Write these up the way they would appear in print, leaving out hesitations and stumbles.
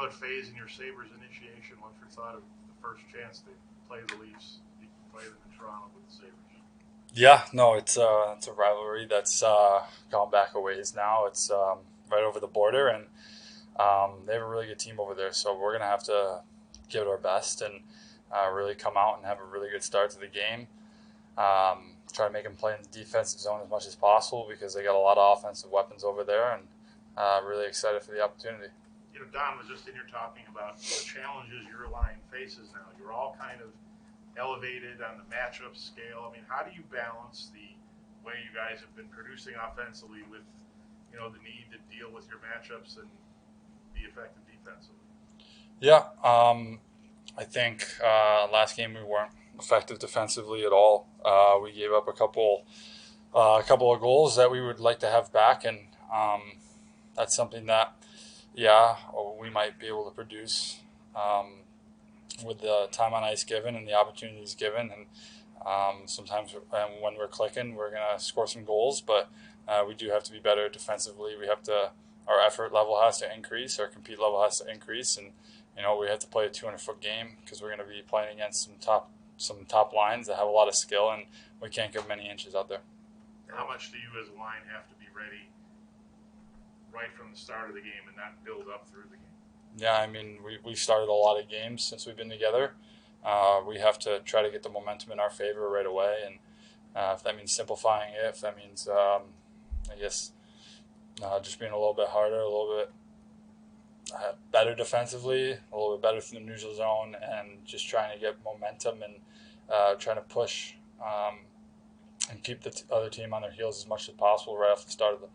what phase in your Sabres initiation? What's your thought of the first chance to play the Leafs? You play them in Toronto with the Sabres. Yeah, no, it's a rivalry that's gone back a ways now. It's right over the border, and they have a really good team over there. So we're gonna have to give it our best and really come out and have a really good start to the game. Try to make them play in the defensive zone as much as possible because they got a lot of offensive weapons over there, and really excited for the opportunity. You know, Don was just in here talking about the challenges your line faces now. You're all kind of elevated on the matchup scale. I mean, how do you balance the way you guys have been producing offensively with, the need to deal with your matchups and be effective defensively? Yeah, I think last game we weren't effective defensively at all. We gave up a couple of goals that we would like to have back, and that's something that, we might be able to produce with the time on ice given and the opportunities given. And sometimes when we're clicking, we're going to score some goals, but we do have to be better defensively. Our effort level has to increase, our compete level has to increase, and we have to play a 200-foot game because we're going to be playing against some top lines that have a lot of skill, and we can't give many inches out there. How much do you as a line have to be ready right from the start of the game and not build up through the game? Yeah, I mean, we've started a lot of games since we've been together. We have to try to get the momentum in our favor right away, and if that means simplifying it, if that means, just being a little bit harder, a little bit better defensively, a little bit better through the neutral zone, and just trying to get momentum and trying to push and keep the other team on their heels as much as possible right off the start of the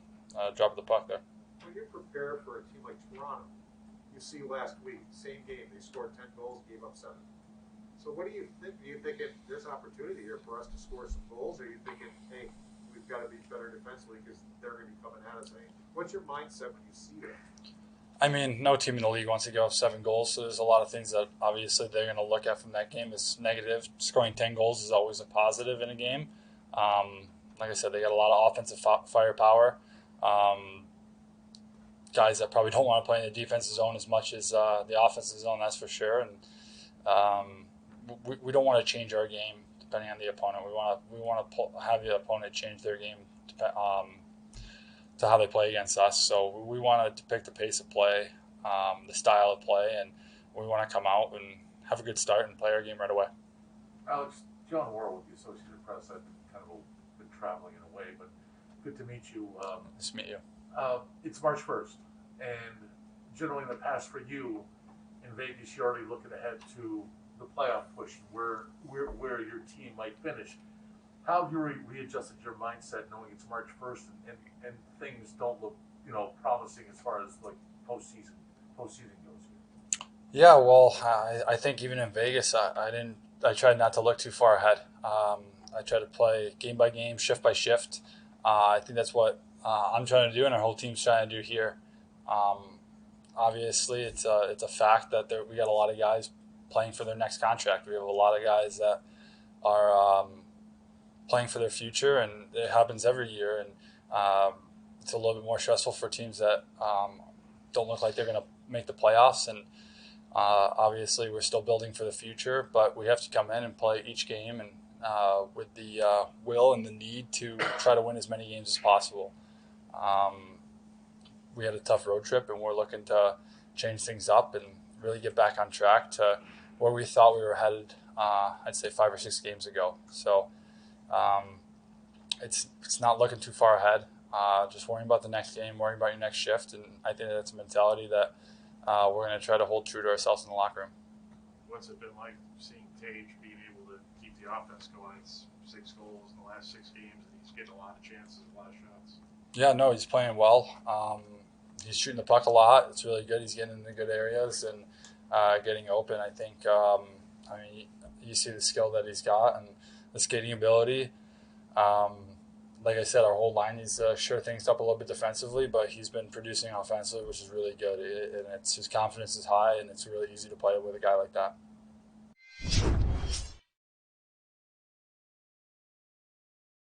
drop of the puck there. When you prepare for a team like Toronto, you see last week, same game, they scored 10 goals, gave up 7. So what do you think? Do you think there's opportunity here for us to score some goals, or are you thinking, hey, we've got to be better defensively because they're going to be coming at us? I mean, what's your mindset when you see that? I mean, no team in the league wants to give up 7 goals, so there's a lot of things that obviously they're going to look at from that game as negative. Scoring 10 goals is always a positive in a game. Like I said, they got a lot of offensive firepower. Guys that probably don't want to play in the defensive zone as much as the offensive zone, that's for sure. And we don't want to change our game depending on the opponent. We want to have the opponent change their game to how they play against us. So we want to depict the pace of play, the style of play, and we want to come out and have a good start and play our game right away. Alex, John Worrell with the Associated Press. I've kind of been traveling in a way, but good to meet you. Nice to meet you. It's March 1st, and generally in the past for you in Vegas, you're already looking ahead to the playoff push, where your team might finish. How have you readjusted your mindset knowing it's March 1st and things don't look, promising as far as like postseason goes here? Yeah, well, I think even in Vegas, I tried not to look too far ahead. I tried to play game by game, shift by shift. I think that's what I'm trying to do, and our whole team's trying to do here. Obviously, it's a fact that we got a lot of guys playing for their next contract. We have a lot of guys that are playing for their future, and it happens every year. And it's a little bit more stressful for teams that don't look like they're going to make the playoffs. And obviously, we're still building for the future, but we have to come in and play each game and with the will and the need to try to win as many games as possible. We had a tough road trip, and we're looking to change things up and really get back on track to where we thought we were headed, I'd say 5 or 6 games ago. So it's not looking too far ahead. Just worrying about the next game, worrying about your next shift, and I think that's a mentality that we're going to try to hold true to ourselves in the locker room. What's it been like seeing Tuch being able to keep the offense going? It's 6 goals in the last 6 games, and he's getting a lot of chances, a lot of shots. Yeah, no, he's playing well. He's shooting the puck a lot. It's really good. He's getting in the good areas and getting open. I think, you see the skill that he's got and the skating ability. Like I said, our whole line needs to shore things up a little bit defensively, but he's been producing offensively, which is really good. And his confidence is high, and it's really easy to play with a guy like that.